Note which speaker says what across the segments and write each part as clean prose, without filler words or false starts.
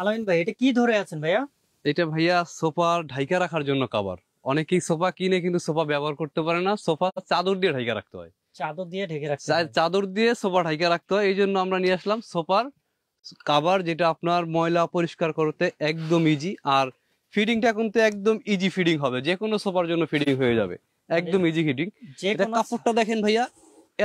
Speaker 1: আলামিন ভাই, এটা কি ধরে আছেন ভাইয়া?
Speaker 2: এটা ভাইয়া সোফার ঢাইকা রাখার জন্য কভার। অনেকেই সোফা কিনে কিন্তু সোফা ব্যবহার করতে পারে না, সোফা চাদর দিয়ে ঢাইকা রাখতে হয়।
Speaker 1: চাদর দিয়ে ঢেকে রাখতে হয়।
Speaker 2: চাদর দিয়ে সোফা ঢাইকা রাখতে হয়, এই জন্য আমরা নিয়ে আসলাম সোফার কভার, যেটা আপনার ময়লা পরিষ্কার করতে একদম ইজি। আর ফিডিংটা কিন্তু একদম ইজি ফিডিং হবে, যে কোনো সোফার জন্য ফিডিং হয়ে যাবে, একদম ইজি ফিডিং।
Speaker 1: যে
Speaker 2: এটা
Speaker 1: কোনো
Speaker 2: কাপড়টা দেখেন ভাইয়া,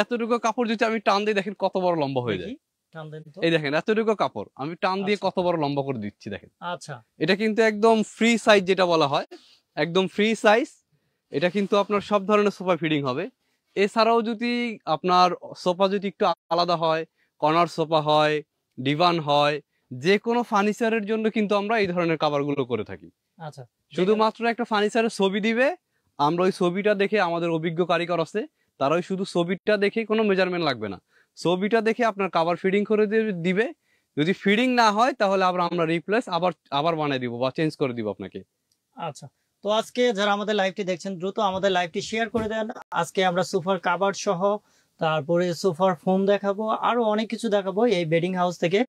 Speaker 2: এতটুকু কাপড় যদি আমি টান দিই দেখেন কত বড় লম্বা হয়ে যায়।
Speaker 1: দেখি, টান দেন তো।
Speaker 2: এই দেখেন এতটুকু কাপড় আমি টান দিয়ে
Speaker 1: আচ্ছা
Speaker 2: কত বড় লম্বা করে দিচ্ছি দেখেন।
Speaker 1: আচ্ছা
Speaker 2: এটা কিন্তু একদম ফ্রি সাইজ, যেটা বলা হয় একদম ফ্রি সাইজ। এটা কিন্তু আপনার সব ধরনের সোফা ফিডিং হবে। এছাড়াও যদি আপনার সোফা যদি একটু আলাদা হয়, কর্নার সোফা হয়, ডিভান হয়, যে কোনো ফার্নিচারের জন্য কিন্তু আমরা এই ধরনের কাভারগুলো করে থাকি।
Speaker 1: আচ্ছা,
Speaker 2: শুধুমাত্র একটা ফার্নিচারের ছবি দিবে, আমরা ওই ছবিটা দেখে, আমাদের অভিজ্ঞ কারিগর আছে, তারা ওই শুধু ছবিটা দেখে, কোনো মেজারমেন্ট লাগবে না, ছবিটা দেখে আপনার কাভার ফিডিং করে দিবে। যদি ফিডিং না হয় তাহলে আমরা রিপ্লেস আবার আবার বানিয়ে দিব বা চেঞ্জ করে দিব আপনাকে।
Speaker 1: আচ্ছা। তো আজকে যারা আমাদের লাইভটি দেখছেন, দ্রুত আমাদের লাইভটি শেয়ার করে দেন। আজকে আমরা সোফার কাভার সহ, তারপরে সোফার ফোম দেখাবো, আরো অনেক কিছু দেখাবো এই বেডিং হাউস থেকে।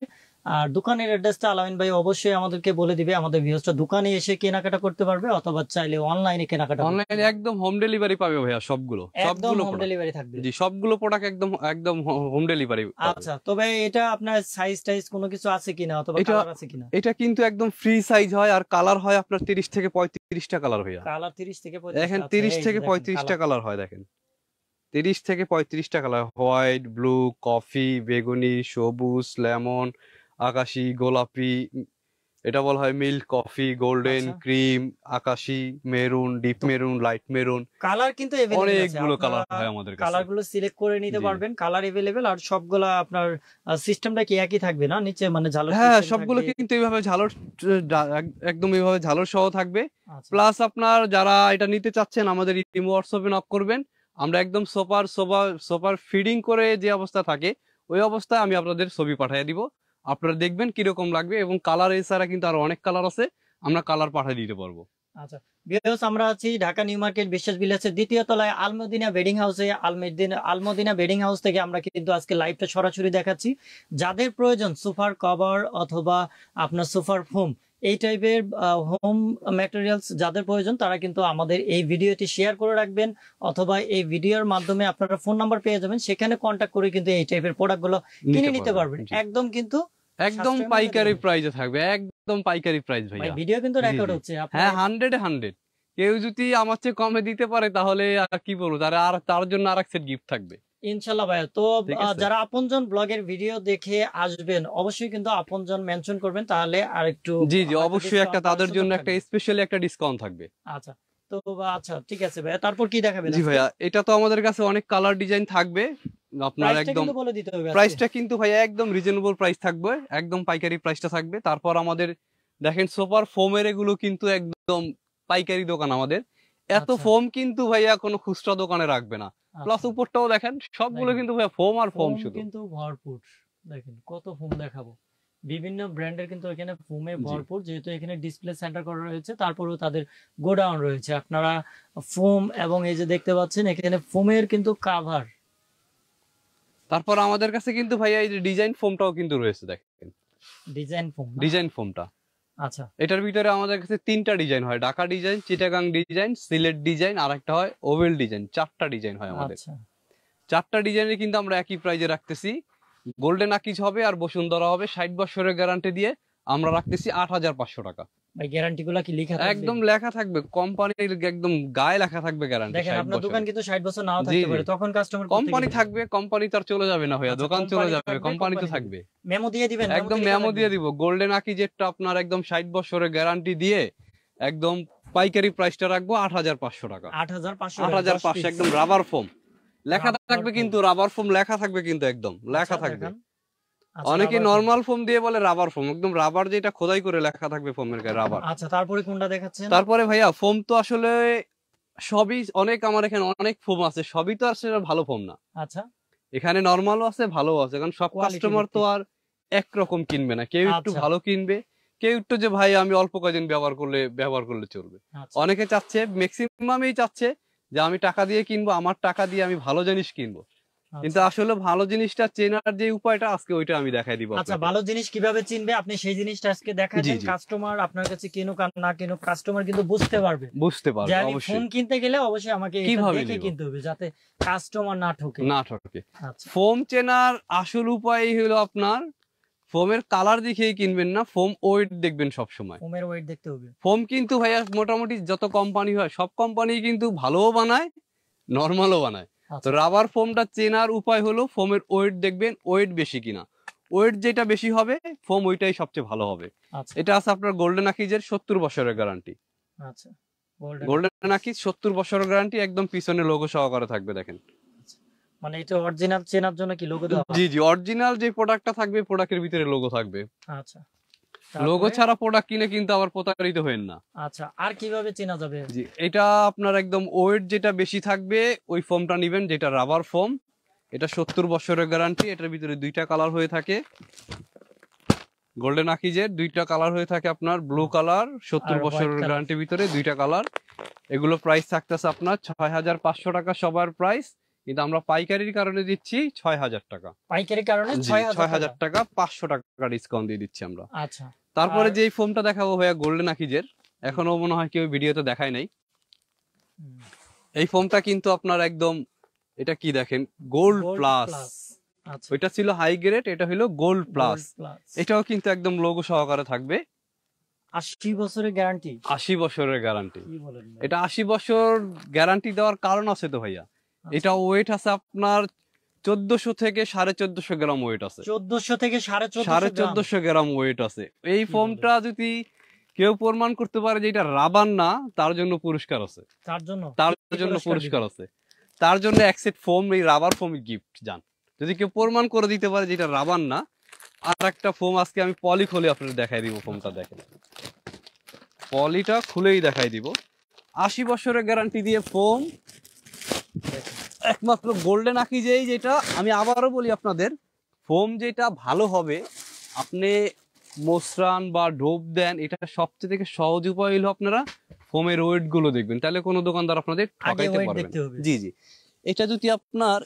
Speaker 1: আর দোকানের অ্যাড্রেসটা আলামিন ভাই অবশ্যই আমাদেরকে বলে দিবে, আমাদের ভিউয়ার্সরা দোকানে এসে কেনাকাটা করতে পারবে অথবা চাইলে অনলাইনে কেনাকাটা করতে
Speaker 2: অনলাইনে
Speaker 1: পারবে।
Speaker 2: একদম হোম ডেলিভারি পাবে ভাইয়া, সবগুলো
Speaker 1: একদম হোম
Speaker 2: প্রোডাক্ট।
Speaker 1: ডেলিভারি থাকবে।
Speaker 2: জি, সবগুলো প্রোডাক্ট একদম একদম হোম ডেলিভারি পাবে।
Speaker 1: আচ্ছা, তবে এটা আপনার সাইজ টাইজ কোনো কিছু আছে কিনা অথবা
Speaker 2: এটা
Speaker 1: কালার আছে কিনা?
Speaker 2: এটা কিন্তু একদম ফ্রি সাইজ হয়, আর কালার হয় আপনার 30 থেকে 35টা কালার ভাইয়া।
Speaker 1: কালার 30 থেকে 35।
Speaker 2: দেখেন
Speaker 1: আচ্ছা,
Speaker 2: 30
Speaker 1: এই যে
Speaker 2: থেকে
Speaker 1: দেখেন
Speaker 2: 35টা
Speaker 1: কালার।
Speaker 2: কালার হয়, দেখেন 30 থেকে 35টা কালার, হোয়াইট, ব্লু, কফি, বেগুনি, সবুজ, লেমন, আকাশি, গোলাপি, এটা বলা হয় মিল্ক কফি, গোল্ডেন,
Speaker 1: আচ্ছা,
Speaker 2: ক্রিম, আকাশি, মেরুন, ডিপ
Speaker 1: তো
Speaker 2: মেরুন, লাইট মেরুন,
Speaker 1: কালার কিন্তু अवेलेबल আছে,
Speaker 2: অনেকগুলো
Speaker 1: আপনারা
Speaker 2: কালার হয় আমাদের কাছে।
Speaker 1: কালার গুলো সিলেক্ট করে নিতে
Speaker 2: জি
Speaker 1: পারবেন, কালার अवेलेबल। আর সবগুলা আপনার সিস্টেমটা কি একই থাকবে না, নিচে মানে ঝালর
Speaker 2: হ্যাঁ,
Speaker 1: সিস্টেম
Speaker 2: সবগুলো
Speaker 1: থাকবে?
Speaker 2: কিন্তু এইভাবে ঝালর, একদম এইভাবে ঝালর সহ থাকবে।
Speaker 1: আচ্ছা
Speaker 2: প্লাস আপনার যারা এটা নিতে চাচ্ছেন আমাদের ইমো হোয়াটসঅ্যাপে নক করবেন, আমরা একদম সোফার ফিডিং করে যে অবস্থা থাকে ওই অবস্থায় আমি আপনাদের ছবি পাঠিয়ে দিব, আপনারা দেখবেন কিরকম লাগবে। এবং কালার এছাড়া কিন্তু আরো অনেক কালার আছে, আমরা কালার পাঠিয়ে দিতে পারবো।
Speaker 1: আচ্ছা ভিউয়ার্স, আমরা আছি ঢাকা নিউ মার্কেট বিশ্বাস ভিলেজের দ্বিতীয় তলায় আলমদিনা বেডিং হাউসে। আলমদিনা বেডিং হাউস থেকে আমরা কিন্তু আজকে লাইভটা সরাসরি দেখাচ্ছি। যাদের প্রয়োজন সোফার কভার অথবা আপনার সোফার ফোম, এই টাইপের হোম ম্যাটেরিয়ালস যাদের প্রয়োজন, তারা কিন্তু আমাদের এই ভিডিওটি শেয়ার করে রাখবেন, অথবা এই ভিডিওর মাধ্যমে আপনারা ফোন নাম্বার পেয়ে যাবেন, সেখানে কন্ট্যাক্ট করে কিন্তু এই টাইপের প্রোডাক্টগুলো কিনে নিতে পারবেন।
Speaker 2: জি,
Speaker 1: একদম কিন্তু
Speaker 2: একদম
Speaker 1: সাশ্রয়ের মধ্যে
Speaker 2: পাইকারি
Speaker 1: দেবেন।
Speaker 2: প্রাইসে থাকবে, একদম পাইকারি প্রাইস
Speaker 1: ভাই
Speaker 2: ভাইয়া।
Speaker 1: ভিডিও কিন্তু
Speaker 2: জি
Speaker 1: রেকর্ড
Speaker 2: জি,
Speaker 1: হচ্ছে
Speaker 2: হ্যাঁ,
Speaker 1: আপনার।
Speaker 2: 100 কেউ যদি আমার চেয়ে কমে দিতে পারে তাহলে আর কি বলবো, তার জন্য আর এক সেট গিফট থাকবে
Speaker 1: ইনশাল্লাহ ভাইয়া। তো
Speaker 2: ঠিক আছে।
Speaker 1: যারা আপনজন ব্লগের ভিডিও দেখে আসবেন, অবশ্যই কিন্তু আপনজন মেনশন করবেন, তাহলে আর একটু
Speaker 2: জি জি,
Speaker 1: হয়তো
Speaker 2: অবশ্যই
Speaker 1: ডিসকাউন্ট
Speaker 2: একটা
Speaker 1: পাওয়ার
Speaker 2: তাদের
Speaker 1: সুযোগ
Speaker 2: জন্য একটা
Speaker 1: থাকবে।
Speaker 2: স্পেশালি একটা ডিসকাউন্ট থাকবে।
Speaker 1: আচ্ছা, তো আচ্ছা ঠিক আছে ভাইয়া, তারপর কি দেখাবেন
Speaker 2: জি
Speaker 1: আজকে?
Speaker 2: ভাইয়া, এটা তো আমাদের কাছে অনেক কালার ডিজাইন থাকবে আপনার,
Speaker 1: প্রাইসটা
Speaker 2: একদম
Speaker 1: কিন্তু বলে দিতে হবে আজকে।
Speaker 2: প্রাইসটা কিন্তু ভাইয়া একদম রিজনেবল প্রাইস থাকবে, একদম পাইকারি প্রাইসটা থাকবে। তারপর আমাদের দেখেন সোফার ফোমের এগুলো কিন্তু একদম পাইকারি দোকান আমাদের, এত
Speaker 1: আচ্ছা
Speaker 2: ফোম কিন্তু ভাইয়া কোনো খুচরা দোকানে রাখবে না। প্লাস
Speaker 1: আচ্ছা,
Speaker 2: উপরটাও দেখেন, সবগুলো
Speaker 1: দেখেন
Speaker 2: কিন্তু ভাইয়া ফোম আর ফোম
Speaker 1: ফোম
Speaker 2: শুধু।
Speaker 1: কিন্তু ভরপুর। দেখেন কত ফোম দেখাবো, বিভিন্ন ব্র্যান্ডের কিন্তু এখানে ফোমে
Speaker 2: জি,
Speaker 1: ভরপুর। যেহেতু এখানে ডিসপ্লে সেন্টার করা রয়েছে, তারপরেও তাদের গোডাউন রয়েছে। আপনারা ফোম, এবং এই যে দেখতে পাচ্ছেন এখানে ফোমের কিন্তু কাভার।
Speaker 2: তারপর আমাদের কাছে কিন্তু ভাইয়া এই যে ডিজাইন ফোমটাও কিন্তু রয়েছে, দেখেন
Speaker 1: ডিজাইন ফোম না?
Speaker 2: ডিজাইন ফোমটা।
Speaker 1: আচ্ছা
Speaker 2: এটার ভিতরে আমাদের কাছে 3টা ডিজাইন হয়, Dhaka design, Chittagong design, Sylhet design, আর একটা হয় ওভেল ডিজাইন। 4টা ডিজাইন হয় আমাদের।
Speaker 1: আচ্ছা
Speaker 2: 4টা ডিজাইনে কিন্তু আমরা একই প্রাইজে রাখতেছি। গোল্ডেন আকিজ হবে আর বসুন্ধরা হবে, 60 বছরের গ্যারান্টি দিয়ে আমরা রাখতেছি 8500 টাকা।
Speaker 1: ভাই, গ্যারান্টি গুলা কি লেখা থাকবে?
Speaker 2: একদম লেখা থাকবে, কোম্পানির একদম গায়ে লেখা থাকবে গ্যারান্টি
Speaker 1: দেখেন
Speaker 2: 60
Speaker 1: আপনার দোকান
Speaker 2: বছরের।
Speaker 1: কিন্তু 60 বছর নাও
Speaker 2: জি
Speaker 1: থাকতে
Speaker 2: জি,
Speaker 1: পারে, তখন কাস্টমার
Speaker 2: কোম্পানি থাকবে, কোম্পানি তো আর চলে যাবে না ভাইয়া,
Speaker 1: আচ্ছা,
Speaker 2: দোকান চলে
Speaker 1: কোম্পানি
Speaker 2: যাবে,
Speaker 1: থাকবে,
Speaker 2: কোম্পানি তো
Speaker 1: কোম্পানি
Speaker 2: থাকবে।
Speaker 1: মেমো দিয়ে দিবেন,
Speaker 2: একদম
Speaker 1: মেমোতে লেখা
Speaker 2: মেমো
Speaker 1: থাকবে।
Speaker 2: দিয়ে দিব, গোল্ডেন আকিজেরটা আপনার একদম 60 বছরের গ্যারান্টি দিয়ে একদম পাইকারি প্রাইসটা রাখবো 8500 টাকা।
Speaker 1: 8500 টাকা
Speaker 2: 8500 একদম রাবার ফোম লেখা থাকবে, কিন্তু রাবার ফোম লেখা থাকবে, কিন্তু একদম লেখা থাকবে। অনেকে নরমাল ফোম দিয়ে বলে রাবার ফোম, একদম রাবার যেটা খোদাই করে লেখা থাকবে ফোমের গায়ে রাবার।
Speaker 1: আচ্ছা, তারপরে কোনটা দেখাচ্ছেন?
Speaker 2: তারপরে ভাইয়া ফোম তো আসলে সবই অনেক, আমার এখানে অনেক ফোম আছে, সবই তো আসলে ভালো ফোম না।
Speaker 1: আচ্ছা,
Speaker 2: এখানে নরমালও আছে, ভালো আছে, কারণ সব
Speaker 1: কোয়ালিটি
Speaker 2: কাস্টমার তো আর একরকম কিনবে না, কেউ একটু
Speaker 1: আচ্ছা
Speaker 2: ভালো কিনবে, কেউ একটু যে ভাই আমি অল্প কয়দিন ব্যবহার করলে চলবে।
Speaker 1: আচ্ছা
Speaker 2: অনেকে চাচ্ছে, ম্যাক্সিমামই চাচ্ছে যে আমি টাকা দিয়ে কিনবো, আমার টাকা দিয়ে আমি ভালো জিনিস কিনবো। কিন্তু আসলে ভালো জিনিসটা চেনার যে উপায়টা আজকে ওইটা আমি দেখাই দিব
Speaker 1: আচ্ছা, ভালো জিনিস কিভাবে চিনবে আপনি সেই জিনিসটা আজকে দেখাই দেন।
Speaker 2: জি।
Speaker 1: কাস্টমার আপনার কাছে কিনুক আর না কিনুক, কাস্টমার কিন্তু বুঝতে পারবে
Speaker 2: বুঝতে
Speaker 1: যে
Speaker 2: পারবে
Speaker 1: আমি ফোন
Speaker 2: অবশ্যই
Speaker 1: কিনতে গেলে অবশ্যই আমাকে এটা
Speaker 2: কিভাবে
Speaker 1: দেখে
Speaker 2: নিব।
Speaker 1: কিনতে হবে, যাতে কাস্টমার না ঠকে।
Speaker 2: না ঠকে।
Speaker 1: আচ্ছা,
Speaker 2: ফোম চেনার আসল উপায় হলো আপনার ফোমের কালার দেখেই কিনবেন না, ফোম ওয়েট দেখবেন সব সময়।
Speaker 1: ফোমের ওয়েট দেখতে হবে।
Speaker 2: ফোম কিন্তু ভাইয়া মোটামুটি যত কোম্পানি হয় সব কোম্পানি কিন্তু ভালোও বানায়, নরমালও বানায়। তো
Speaker 1: আচ্ছা,
Speaker 2: রাবার ফোমটা চেনার উপায় হলো ফোমের ওয়েট দেখবেন, ওয়েট বেশি কিনা। ওয়েট যেটা বেশি হবে ফোম ওইটাই সবচেয়ে ভালো হবে।
Speaker 1: আচ্ছা,
Speaker 2: এটা আছে আপনার গোল্ডেন আকিজের 70 বছরের গ্যারান্টি।
Speaker 1: আচ্ছা, গোল্ডেন।
Speaker 2: গোল্ডেন আকিজ 70 বছরের গ্যারান্টি, একদম পিছনে লোগো সহকারে থাকবে দেখেন।
Speaker 1: মানে এটা অরিজিনাল চেনার জন্য কি লোগো দেওয়া?
Speaker 2: জি অরিজিনাল যে প্রোডাক্টটা থাকবে প্রোডাক্টের ভিতরে লোগো থাকবে।
Speaker 1: আচ্ছা,
Speaker 2: লোগো
Speaker 1: তারপরে?
Speaker 2: ছাড়া প্রোডাক্ট কিনে কিন্তু আবার প্রতারিত হবেন না।
Speaker 1: আচ্ছা, আর কিভাবে চেনা যাবে?
Speaker 2: জি এটা আপনার একদম ওয়েট যেটা বেশি থাকবে ওই ফোমটা নিবেন, যেটা রাবার ফোম। এটা 70 বছরের গ্যারান্টি। এটার ভিতরে দুইটা কালার হয়ে থাকে, গোল্ডেন আকিজের দুইটা কালার হয়ে থাকে আপনার, ব্লু কালার 70
Speaker 1: আর
Speaker 2: বছরের
Speaker 1: white color।
Speaker 2: গ্যারান্টির ভিতরে দুইটা কালার। এগুলো প্রাইস থাকতেছে আপনার 6500 টাকা সবার প্রাইস, কিন্তু আমরা পাইকারির কারণে দিচ্ছি 6000 টাকা।
Speaker 1: পাইকারি কারণে
Speaker 2: জি
Speaker 1: 6000
Speaker 2: টাকা, 500 টাকা ডিসকাউন্ট দিয়ে দিচ্ছি আমরা।
Speaker 1: আচ্ছা,
Speaker 2: তারপরে
Speaker 1: আর-
Speaker 2: যেই ফোমটা দেখাবো ভাইয়া গোল্ডেন আকিজের, এখনো মনে হয় কেউ ভিডিওতে দেখায় নাই।
Speaker 1: হুম,
Speaker 2: এই ফোমটা কিন্তু আপনার একদম, এটা কি দেখেন, গোল্ড
Speaker 1: Gold
Speaker 2: প্লাস।
Speaker 1: plus। আচ্ছা,
Speaker 2: ওইটা ছিল হাই গ্রেড, এটা হলো গোল্ড প্লাস।
Speaker 1: Gold plus।
Speaker 2: এটাও কিন্তু একদম লোগো সহকারে থাকবে।
Speaker 1: 80 বছরের গ্যারান্টি?
Speaker 2: 80 বছরের গ্যারান্টি।
Speaker 1: কি বলেন ভাই?
Speaker 2: এটা 80 বছর গ্যারান্টি দেওয়ার কারণ আছে তো ভাইয়া।
Speaker 1: আচ্ছা।
Speaker 2: এটা ওয়েট আছে আপনার 1400 থেকে 1450 গ্রাম ওয়েট আছে।
Speaker 1: 1400 থেকে 1450
Speaker 2: 1450 গ্রাম ওয়েট আছে। এই
Speaker 1: কি
Speaker 2: ফোমটা যদি কেউ প্রমাণ করতে পারে যে এটা রাবার না, তার জন্য পুরস্কার আছে।
Speaker 1: তার জন্য
Speaker 2: তার
Speaker 1: কি
Speaker 2: জন্য
Speaker 1: পুরস্কার
Speaker 2: পুরস্কার
Speaker 1: দিবেন?
Speaker 2: আছে। তার জন্য এক সেট ফোম, এই রাবার ফোম গিফট যান। যদি কেউ প্রমাণ করে দিতে পারে যে এটা রাবার না। আর একটা ফোম আজকে আমি পলি খুলে আপনাদের দেখাই দিব। ফোমটা দেখেন, পলিটা খুলেই দেখাই দিব। 80 বছরের গ্যারান্টি দিয়ে ফোম, একমাত্র গোল্ডেন আকিজেই। যেটা আমি আবারও বলি আপনাদের, ফোম যেটা ভালো হবে, আপনি মোসরান বা ডোব দেন, এটা সবচেয়ে থেকে সহজ উপায় হলো আপনারা ফোমের ওয়েট গুলো দেখবেন, তাহলে কোনো দোকানদার আপনাদের
Speaker 1: আগে
Speaker 2: ঠকাইতে
Speaker 1: ওয়েট
Speaker 2: পারবে
Speaker 1: দেখতে
Speaker 2: না।
Speaker 1: হবে।
Speaker 2: জি এটা যদি আপনার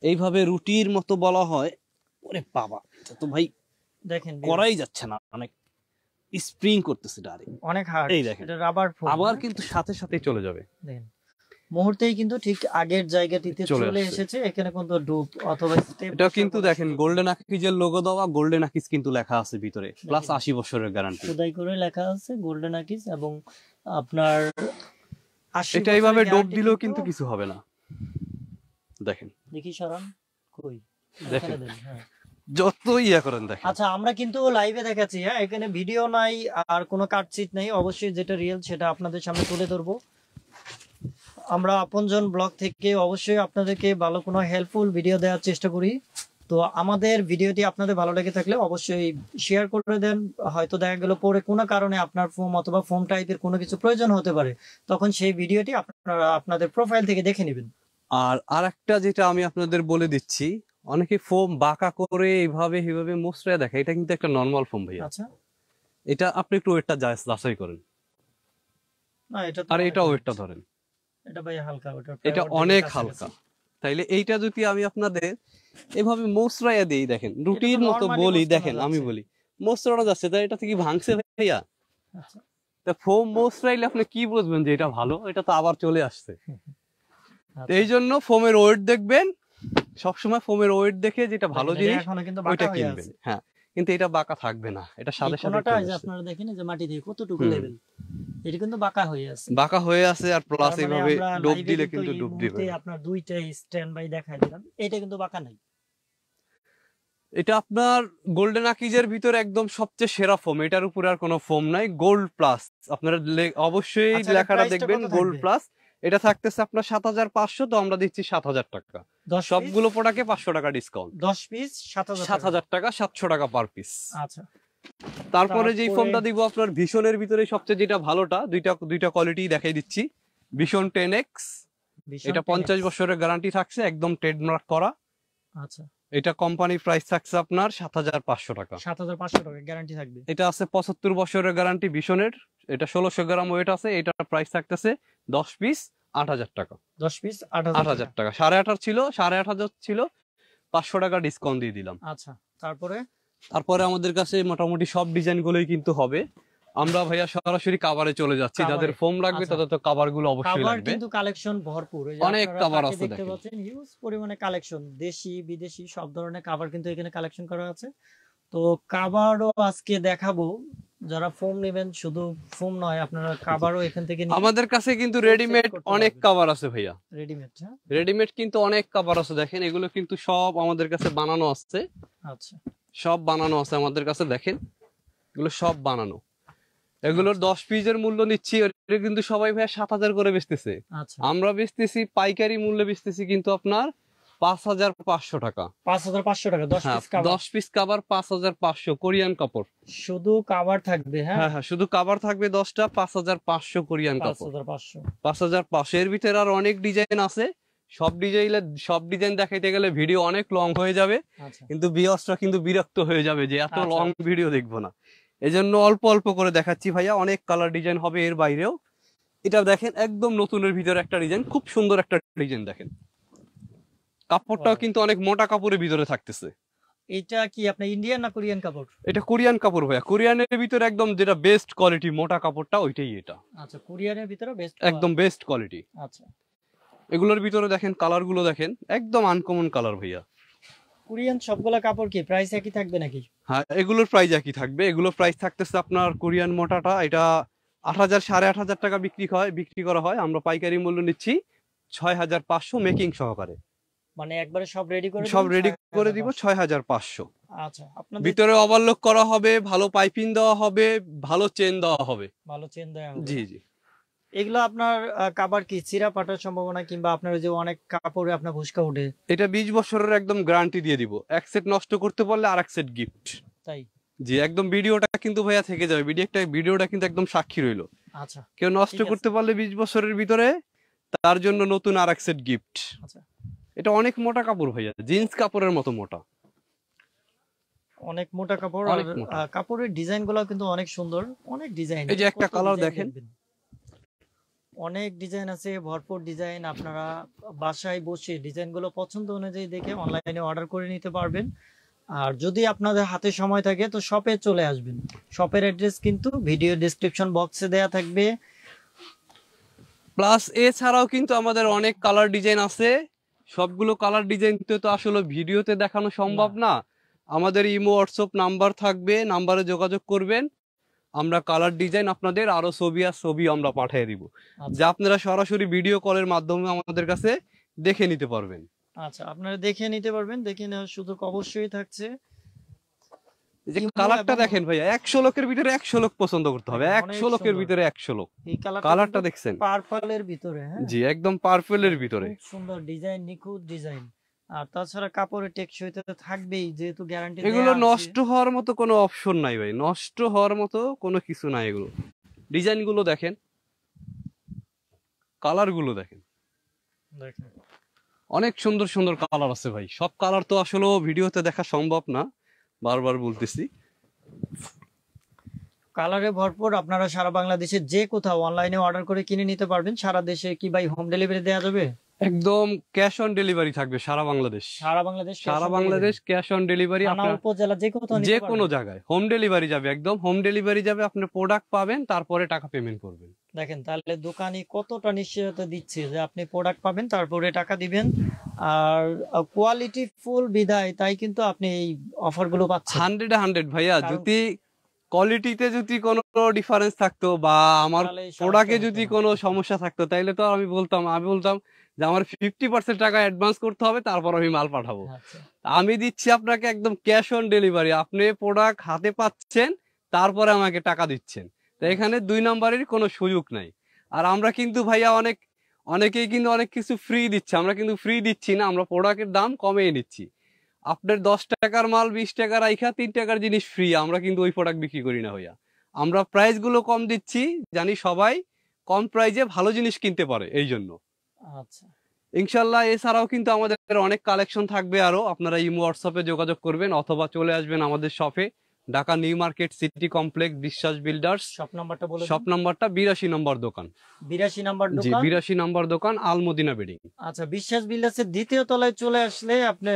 Speaker 2: এইভাবে রুটির মতো বলা হয়, ওরে বাবা এটা তো ভাই
Speaker 1: দেখেন
Speaker 2: করাই যাচ্ছে না, অনেক স্প্রিং করতেছে ডাইরেক্ট।
Speaker 1: অনেক হার্ড।
Speaker 2: এই দেখেন,
Speaker 1: এটা রাবার ফোম
Speaker 2: আবার কিন্তু সাথে সাথে চলে যাবে।
Speaker 1: দেখেন মুহূর্তেই কিন্তু ঠিক আগের জায়গাটিতে
Speaker 2: চলে
Speaker 1: চলে
Speaker 2: আসছে।
Speaker 1: এসেছে। এখানে কিন্তু ডুব অথবা স্টেপ,
Speaker 2: এটা কিন্তু দেখেন গোল্ডেন আকিজের লোগো দেওয়া, গোল্ডেন আকিজ কিন্তু লেখা আছে ভিতরে, প্লাস
Speaker 1: দেখেন।
Speaker 2: 80 বছরের গ্যারান্টি।
Speaker 1: খোদাই করে লেখা আছে গোল্ডেন আকিজ, এবং আপনার 80
Speaker 2: এটা এইভাবে
Speaker 1: বছরের
Speaker 2: ডোব
Speaker 1: guarantee
Speaker 2: দিলেও
Speaker 1: কিন্তু
Speaker 2: কিন্তু কিছু হবে না। দেখেন
Speaker 1: দেখি সরান কই
Speaker 2: দেখেন।
Speaker 1: এখানে দেন। হ্যাঁ,
Speaker 2: যত ইয়া করেন দেখেন।
Speaker 1: আচ্ছা, আমরা কিন্তু লাইভে দেখাচ্ছি। হ্যাঁ, এখানে ভিডিও নাই আর কোনো কাটচিট নাই, অবশ্যই যেটা রিয়েল সেটা আপনাদের সামনে তুলে ধরবো। আমরা আপনজন ব্লগ থেকে অবশ্যই আপনাদেরকে ভালো কোনো হেল্পফুল ভিডিও দেওয়ার চেষ্টা করি। তো আমাদের ভিডিওটি আপনাদের ভালো লেগে থাকলে অবশ্যই শেয়ার করে দেন। হয়তো দেখা গেল পরে কোনো কারণে আপনার ফোম অথবা ফোম টাইপের কোনো কিছু প্রয়োজন হতে পারে, তখন সেই ভিডিওটি আপনারা আপনাদের প্রোফাইল থেকে দেখে নেবেন।
Speaker 2: আর আরেকটা যেটা আমি আপনাদের বলে দিচ্ছি, অনেকে ফোম বাঁকা করে এইভাবে এইভাবে মোচড়ে দেখে, এটা কিন্তু একটা নরমাল ফোম ভাইয়া।
Speaker 1: আচ্ছা,
Speaker 2: এটা আপনি একটু ওয়েটটা যাচাই করেন,
Speaker 1: না এটা তো
Speaker 2: আর
Speaker 1: অনেক
Speaker 2: এটা
Speaker 1: হালকা।
Speaker 2: ওয়েটটা ধরেন,
Speaker 1: এটা ভাই হালকা, ওটা
Speaker 2: এটা অনেক হালকা। তাইলে এইটা যদি আমি আপনাদের এভাবে মোচড়াইয়া দিই, দেখেন রুটির মতো
Speaker 1: normally
Speaker 2: বলি,
Speaker 1: মোচড়ানো
Speaker 2: দেখেন আমি
Speaker 1: যাচ্ছে।
Speaker 2: বলি মোচড়ানো যাচ্ছে, তাই এটা থেকে ভাঙছে ভাইয়া।
Speaker 1: আচ্ছা,
Speaker 2: তা ফোম মোচড়াইলে আপনি কি বুঝবেন যে এটা ভালো? এটা তো আবার চলে আসছে। তো এই জন্য ফোমের ওয়েট দেখবেন সবসময়, ফোমের ওয়েট দেখে যেটা ভালো
Speaker 1: দেখেন, এটা
Speaker 2: জিনিস
Speaker 1: এখনো কিন্তু
Speaker 2: ওইটা
Speaker 1: বাঁকা হয়ে
Speaker 2: কিনবেন।
Speaker 1: আছে।
Speaker 2: হ্যাঁ, কিন্তু এটা বাঁকা থাকবে না, এটা সাথে
Speaker 1: এই
Speaker 2: সাথে
Speaker 1: কোণাটা
Speaker 2: চলে
Speaker 1: এই যে
Speaker 2: আসছে।
Speaker 1: আপনারা দেখেন এই যে মাটি দিয়ে কতটুকু
Speaker 2: হুম।
Speaker 1: লেভেল, এটা কিন্তু বাঁকা হয়ে আছে।
Speaker 2: বাঁকা হয়ে আছে, আর প্লাস
Speaker 1: তার মানে
Speaker 2: এইভাবে
Speaker 1: আমরা
Speaker 2: ডুব
Speaker 1: live এ
Speaker 2: দিলে কিন্তু
Speaker 1: এই
Speaker 2: ডুব দিবে।
Speaker 1: মুহূর্তে আপনার দুইটা স্ট্যান্ড বাই দেখাই দিলাম, এটা কিন্তু বাঁকা নাই।
Speaker 2: এটা আপনার গোল্ডেন আকিজের ভিতরে একদম সবচেয়ে সেরা ফোম, এটার উপরে আর কোনো ফোম নাই, গোল্ড প্লাস। আপনারা অবশ্যই
Speaker 1: আচ্ছা, এটার
Speaker 2: লেখাটা
Speaker 1: price টা
Speaker 2: দেখবেন
Speaker 1: কত
Speaker 2: গোল্ড
Speaker 1: থাকবে?
Speaker 2: প্লাস। এটা থাকতেছে আপনার 7500, তো আমরা দিচ্ছি 7000 টাকা।
Speaker 1: 10
Speaker 2: সবগুলো প্রোডাক্টে 500 টাকা ডিসকাউন্ট।
Speaker 1: 10 পিস 7000 টাকা।
Speaker 2: 7000 টাকা, 700 টাকা পার পিস।
Speaker 1: আচ্ছা,
Speaker 2: তারপরে যেই
Speaker 1: তারপরে-
Speaker 2: ফোনটা দিব আপনার ভীষণের ভিতরে সবচেয়ে যেটা ভালোটা, দুইটা কোয়ালিটি দেখাই দিচ্ছি। ভীষণ 10X,
Speaker 1: ভীষণ
Speaker 2: এটা 50 বছরের গ্যারান্টি থাকছে, একদম ট্রেডমার্ক করা।
Speaker 1: আচ্ছা,
Speaker 2: এটা কোম্পানি প্রাইস থাকছে আপনার 7500 টাকা।
Speaker 1: 7500 টাকা গ্যারান্টি থাকবে।
Speaker 2: এটা আছে 75 বছরের গ্যারান্টি ভীষণের, এটা 1600 গ্রাম ওয়েট আছে। এটার প্রাইস থাকতেছে 10 পিস 8000 টাকা।
Speaker 1: 10 পিস
Speaker 2: 8000 টাকা, 8500 ছিল, 8500 ছিল, 500 টাকা ডিসকাউন্ট দিয়ে দিলাম।
Speaker 1: আচ্ছা, তারপরে
Speaker 2: আমাদের কাছে মোটামুটি সব ডিজাইন গুলোই কিন্তু হবে। আমরা ভাইয়া সরাসরি কাভারে চলে যাচ্ছি, যাদের ফোম লাগবে তাদের তো কাভার গুলো অবশ্যই
Speaker 1: কভার
Speaker 2: লাগবে।
Speaker 1: কিন্তু কালেকশন ভরপুর, এই যে
Speaker 2: অনেক
Speaker 1: আপনারা
Speaker 2: কাভার
Speaker 1: তাকে
Speaker 2: আছে
Speaker 1: দেখতে
Speaker 2: দেখেন।
Speaker 1: পাচ্ছেন, হিউজ পরিমাণে কালেকশন, দেশি বিদেশি সব ধরনের কভার কিন্তু এখানে কালেকশন করা আছে। তো কভারও আজকে দেখাবো, যারা ফোম নেবেন, শুধু ফোম নয়, আপনারা কভারও এখান থেকে
Speaker 2: আমাদের কাছে কিন্তু রেডিমেড অনেক কভার আছে ভাইয়া,
Speaker 1: রেডিমেড। হ্যাঁ,
Speaker 2: রেডিমেড কিন্তু অনেক কভার আছে দেখেন, এগুলো কিন্তু সব আমাদের কাছে বানানো আছে।
Speaker 1: আচ্ছা,
Speaker 2: সব বানানো আছে আমাদের কাছে দেখেন, এগুলো সব বানানো। এগুলোর 10 পিসের মূল্য নিচ্ছি, এটা কিন্তু সবাই ভাই 7000 করে বেচতেছে।
Speaker 1: আচ্ছা,
Speaker 2: আমরা বেচতেছি পাইকারি মূল্যে বেচতেছি কিন্তু আপনার 5500 টাকা।
Speaker 1: 5500 টাকা 10 piece cover.
Speaker 2: 10 piece cover 5500 Korean কাপড়।
Speaker 1: শুধু কভার থাকবে? হ্যাঁ
Speaker 2: হ্যাঁ, শুধু কভার থাকবে 10টা, 5500 কোরিয়ান কাপড়।
Speaker 1: 5500।
Speaker 2: 5500 এর ভিতরে আর অনেক ডিজাইন আছে। সব ডিজাইন দেখাইতে গেলে ভিডিও অনেক লং হয়ে যাবে,
Speaker 1: আচ্ছা,
Speaker 2: কিন্তু ভিউয়ার্সরা কিন্তু বিরক্ত হয়ে যাবে যে এত লং ভিডিও দেখবো না। এজন্য অল্প অল্প করে দেখাচ্ছি ভাইয়া। অনেক কালার ডিজাইন হবে এর বাইরেও। এটা দেখেন একদম নতুনের ভিতরে একটা ডিজাইন, খুব সুন্দর একটা ডিজাইন দেখেন। কাপড়টাও কিন্তু অনেক মোটা কাপড়ের ভিতরে থাকতেছে।
Speaker 1: এটা কি আপনার ইন্ডিয়ান না কোরিয়ান কাপড়?
Speaker 2: এটা কোরিয়ান কাপড় ভাইয়া, কোরিয়ানের ভিতরে একদম যেটা বেস্ট কোয়ালিটি মোটা কাপড়টা ওইটাই এটা।
Speaker 1: আচ্ছা, কোরিয়ানের ভিতরে বেস্ট,
Speaker 2: একদম বেস্ট কোয়ালিটি।
Speaker 1: আচ্ছা,
Speaker 2: এগুলোর ভিতরে দেখেন কালার গুলো দেখেন, একদম আনকমন কালার ভাইয়া।
Speaker 1: কোরিয়ান সবগুলা কাপড় কি প্রাইস একই থাকবে নাকি?
Speaker 2: হ্যাঁ, এগুলোর প্রাইস একই থাকবে। এগুলোর প্রাইস থাকতেছে আপনার কোরিয়ান মোটাটা এটা 8000 8500 টাকা বিক্রি করা হয়। আমরা পাইকারি মূল্য নিচ্ছি 6500 মেকিং সহকারে।
Speaker 1: মানে একবারে সব রেডি
Speaker 2: করে দিব 6500।
Speaker 1: আচ্ছা, আপনাদের
Speaker 2: ভিতরে ওভারলক করা হবে, ভালো পাইপিং দেওয়া হবে, ভালো চেন দেওয়া হবে।
Speaker 1: ভালো চেন দেওয়া হবে।
Speaker 2: জি জি।
Speaker 1: এগুলো আপনার কাভার কি চিরা ফাটার সম্ভাবনা, কিংবা আপনার যে অনেক কাপড়ে আপনার ভুসকা ওঠে?
Speaker 2: এটা 20 বছরের একদম গ্যারান্টি দিয়ে দিব। এক সেট নষ্ট করতে পারলে আর এক সেট গিফট।
Speaker 1: তাই?
Speaker 2: জি, একদম ভিডিওটা কিন্তু ভাইয়া থেকে যাবে, ভিডিওটা কিন্তু একদম সাক্ষী রইলো।
Speaker 1: আচ্ছা,
Speaker 2: কেউ নষ্ট করতে পারলে 20 বছরের ভিতরে তার জন্য নতুন আর এক সেট গিফট।
Speaker 1: আচ্ছা,
Speaker 2: এটা অনেক মোটা কাপড় ভাইয়া, জিন্স কাপড়ের মতো মোটা,
Speaker 1: অনেক মোটা কাপড়। আর কাপড়ের ডিজাইন গুলো কিন্তু অনেক সুন্দর, অনেক ডিজাইন।
Speaker 2: এই যে একটা কালার দেখেন,
Speaker 1: অনেক ডিজাইন আছে, ভরপুর ডিজাইন। আপনারা বাসায় বসে ডিজাইন গুলো পছন্দ অনুযায়ী দেখে অনলাইনে অর্ডার করে নিতে পারবেন। আর যদি আপনাদের হাতে সময় থাকে তো শপে চলে আসবেন। শপের অ্যাড্রেস কিন্তু ভিডিও ডেসক্রিপশন বক্সে দেয়া থাকবে।
Speaker 2: প্লাস এছাড়াও কিন্তু আমাদের অনেক কালার ডিজাইন আছে। সবগুলো কালার ডিজাইন তো আসলে ভিডিওতে দেখানো সম্ভব না। আমাদের ইমো হোয়াটসঅ্যাপ নাম্বার থাকবে, নাম্বারে যোগাযোগ করবেন। আমরা কালার ডিজাইন আপনাদের আরো ছবি আমরা পাঠিয়ে দিব, যা আপনারা সরাসরি ভিডিও কলের মাধ্যমে আমাদের কাছে দেখে নিতে পারবেন।
Speaker 1: আচ্ছা, আপনারা দেখে নিতে পারবেন। দেখে নেওয়ার সুযোগ অবশ্যই থাকছে।
Speaker 2: যে কালারটা দেখেন ভাইয়া, 100 লোকের ভিতরে 100 লোক পছন্দ করতে হবে। 100 লোকের ভিতরে 100 লোক।
Speaker 1: এই
Speaker 2: কালারটা দেখছেন,
Speaker 1: পার্পলের ভিতরে। হ্যাঁ
Speaker 2: জি, একদম পার্পলের ভিতরে,
Speaker 1: খুব সুন্দর ডিজাইন, নিখুঁত ডিজাইন। আর তাছাড়া কাপড়ের টেকসই তো থাকবেই, যেহেতু গ্যারান্টি দেয়া আছে।
Speaker 2: এগুলো নষ্ট হওয়ার মতো কোনো অপশন নাই ভাই, নষ্ট হওয়ার মতো কোনো কিছু নাই। এগুলো ডিজাইন গুলো দেখেন, কালার গুলো দেখেন, অনেক সুন্দর সুন্দর কালার আছে ভাই। সব কালার তো আসলে ভিডিওতে দেখা সম্ভব না, বারবার বলতেছি।
Speaker 1: কালারে ভরপুর। আপনারা সারা বাংলাদেশে যে কোথাও অনলাইনে অর্ডার করে কিনে নিতে পারবেন। সারা দেশে কি ভাই হোম ডেলিভারি দেওয়া যাবে?
Speaker 2: একদম ক্যাশ অন ডেলিভারি থাকবে সারা বাংলাদেশ। সারা বাংলাদেশ ক্যাশ অন ডেলিভারি। আপনার
Speaker 1: উপজেলা যে
Speaker 2: কোনো জায়গায় হোম ডেলিভারি যাবে, একদম হোম ডেলিভারি যাবে। আপনি প্রোডাক্ট পাবেন, তারপরে টাকা পেমেন্ট করবেন।
Speaker 1: দেখেন তাহলে দোকানি কতটা নিশ্চয়তা দিচ্ছে যে আপনি প্রোডাক্ট পাবেন, তারপরে টাকা দিবেন। আর কোয়ালিটি ফুল বিদায়, তাই কিন্তু আপনি এই অফার গুলো পাচ্ছেন।
Speaker 2: 100 ভাইয়া। যদি কোয়ালিটিতে যদি কোনো ডিফারেন্স থাকতো বা আমার প্রোডাক্টে যদি কোনো সমস্যা থাকতো, তাইলে তো আমি বলতাম যে আমার 50% টাকা অ্যাডভান্স করতে হবে, তারপর আমি মাল পাঠাবো। আমি দিচ্ছি আপনাকে একদম ক্যাশ অন ডেলিভারি। আপনি প্রোডাক্ট হাতে পাচ্ছেন, তারপরে আমাকে টাকা দিচ্ছেন। তো এখানে 2 নাম্বারের কোনো সুযোগ নাই। আর আমরা কিন্তু ভাইয়া অনেকেই কিন্তু অনেক কিছু ফ্রি দিচ্ছে, আমরা কিন্তু ফ্রি দিচ্ছি না। আমরা প্রোডাক্টের দাম কমিয়ে নিচ্ছি। আপনার 10 টাকার মাল 20 টাকা রাইখা 3 টাকার জিনিস ফ্রি, আমরা কিন্তু ওই প্রোডাক্ট বিক্রি করি না ভাইয়া। আমরা প্রাইস গুলো কম দিচ্ছি, জানি সবাই কম প্রাইজে ভালো জিনিস কিনতে পারে, এই জন্য।
Speaker 1: আচ্ছা,
Speaker 2: ইনশাল্লাহ এছাড়াও কিন্তু আমাদের অনেক কালেকশন থাকবে আরো। আপনারা ইমো হোয়াটসঅ্যাপে যোগাযোগ করবেন অথবা চলে আসবেন আমাদের শপে। Dhaka new market city complex বিশ্বাস বিল্ডার্স।
Speaker 1: শপ নাম্বারটা বলে
Speaker 2: শপ নাম্বারটা 82 নম্বর দোকান।
Speaker 1: 82 নাম্বার
Speaker 2: জি,
Speaker 1: দোকান।
Speaker 2: 82 নম্বর দোকান, আলমদিনা বেডিং।
Speaker 1: আচ্ছা, বিশ্বাস বিল্ডার্সের দ্বিতীয় তলায় চলে আসলে আপনি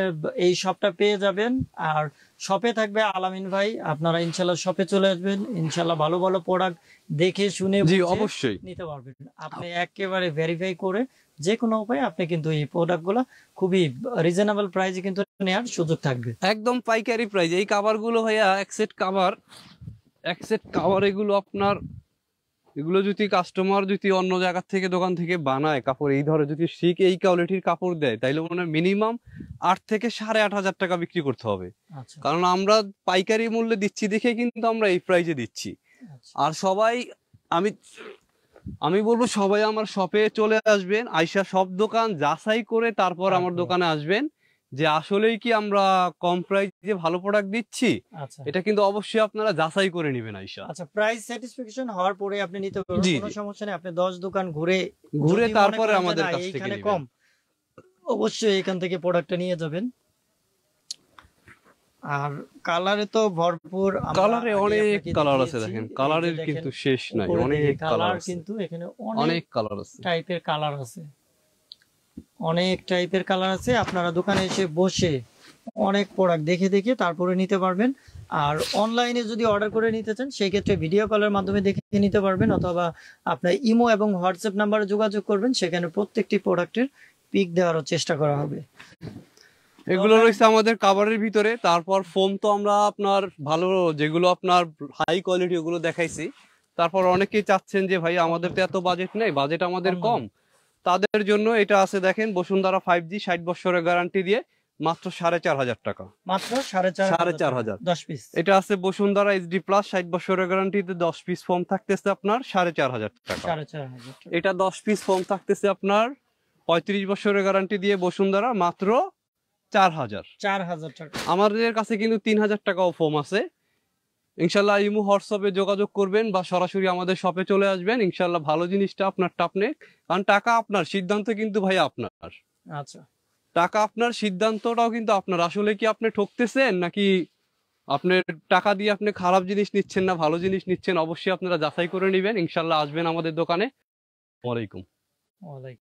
Speaker 1: এই শপটা পেয়ে যাবেন। আর শপে থাকবে আলামিন ভাই, আপনারা ইনশাল্লাহ শপে চলে আসবেন, ইনশাল্লাহ ভালো ভালো প্রোডাক্ট দেখে শুনে
Speaker 2: জি
Speaker 1: বুঝে
Speaker 2: অবশ্যই
Speaker 1: নিতে পারবেন। আপনি একেবারে ভেরিফাই করে যে কোনো উপায়ে আপনি কিন্তু এই প্রোডাক্টগুলো খুবই রিজনেবল প্রাইসে কিন্তু নেওয়ার সুযোগ থাকবে।
Speaker 2: একদম পাইকারি প্রাইস। এই কাভার গুলো ভাইয়া এক সেট কাভার এগুলো আপনার, এগুলো যদি কাস্টমার যদি অন্য জায়গা থেকে দোকান থেকে বানায় কাপড় এই ধরে যদি শিখ এই কোয়ালিটির কাপড় দেয় তাইলে মনে হয় মিনিমাম 8 থেকে 8,500 টাকা বিক্রি করতে হবে।
Speaker 1: আচ্ছা
Speaker 2: কারণ আমরা পাইকারি মূল্যে দিচ্ছি দেখে কিন্তু আমরা এই প্রাইসে দিচ্ছি।
Speaker 1: আচ্ছা।
Speaker 2: আর সবাই আমি বলবো সবাই আমার শপে চলে আসবেন, আইসা সব দোকান যাচাই করে তারপর আমার দোকানে আসবেন যে আসলেই কি আমরা কম প্রাইসে ভালো প্রোডাক্ট দিচ্ছি।
Speaker 1: আচ্ছা
Speaker 2: এটা কিন্তু অবশ্যই আপনারা যাচাই করে নেবেন আইসা।
Speaker 1: আচ্ছা, প্রাইস স্যাটিসফ্যাকশন হওয়ার পরে আপনি নিতে পারবেন,
Speaker 2: জি,
Speaker 1: কোনো
Speaker 2: জি।
Speaker 1: সমস্যা নেই। আপনি 10 দোকান ঘুরে যদি মনে
Speaker 2: তারপরে
Speaker 1: করেন যে
Speaker 2: আমাদের
Speaker 1: না,
Speaker 2: কাছ থেকে
Speaker 1: এইখানে
Speaker 2: নেবেন।
Speaker 1: কম, অবশ্যই এখান থেকে প্রোডাক্টটা নিয়ে যাবেন। আর কালারে তো ভরপুর,
Speaker 2: কালারে অনেক কালার আছে, দেখেন কালারের কিন্তু শেষ নাই, অনেক কালার আছে,
Speaker 1: কিন্তু এখানে
Speaker 2: অনেক কালার আছে,
Speaker 1: টাইপের কালার আছে, অনেক টাইপের কালার আছে। আপনারা দোকানে এসে বসে অনেক প্রোডাক্ট দেখে দেখে তারপরে নিতে পারবেন। আর অনলাইনে যদি অর্ডার করে নিতে চান সেই ক্ষেত্রে ভিডিও কলের মাধ্যমে দেখে নিতে পারবেন, অথবা আপনার ইমো এবং হোয়াটসঅ্যাপ নাম্বারে যোগাযোগ করবেন, সেখানে প্রত্যেকটি প্রোডাক্টের পিক দেওয়ার চেষ্টা করা হবে।
Speaker 2: এগুলো রয়েছে আমাদের কাভারের ভিতরে। তারপর ফোম তো আমরা আপনার ভালো যেগুলো আপনার হাই কোয়ালিটি ওগুলো দেখাইছি। তারপর অনেকেই চাচ্ছেন যে ভাই আমাদের তো এত বাজেট নেই, বাজেট আমাদের কম, তাদের জন্য এটা আছে দেখেন বসুন্ধরা 5G 60 বছরের গ্যারান্টি দিয়ে মাত্র 4,500 টাকা।
Speaker 1: মাত্র 4,500 10 পিস।
Speaker 2: এটা আছে বসুন্ধরা HD প্লাস 60 বছরের গ্যারান্টিতে 10 পিস ফোম থাকতেছে আপনার 4,500 টাকা।
Speaker 1: 4,500
Speaker 2: এটা 10 পিস ফোম থাকতেছে আপনার 35 বছরের গ্যারান্টি দিয়ে বসুন্ধরা মাত্র 4,000
Speaker 1: টাকা।
Speaker 2: আমাদের কাছে কিন্তু 3,000 টাকাও ফোম আছে। ইনশাল্লাহ ইমো হোয়াটসঅ্যাপে যোগাযোগ করবেন বা সরাসরি আমাদের শপে চলে আসবেন, ইনশাল্লাহ ভালো জিনিসটা আপনার টাপনে। কারণ টাকা আপনার, সিদ্ধান্ত কিন্তু ভাই আপনার।
Speaker 1: আচ্ছা,
Speaker 2: টাকা আপনার, সিদ্ধান্তটাও কিন্তু আপনার। আসলে কি আপনি ঠকতেছেন নাকি আপনার টাকা দিয়ে আপনি খারাপ জিনিস নিচ্ছেন না ভালো জিনিস নিচ্ছেন, অবশ্যই আপনারা যাচাই করে নেবেন। ইনশাল্লাহ আসবেন আমাদের দোকানে। ওয়ালাইকুম।
Speaker 1: ওয়ালাইকুম।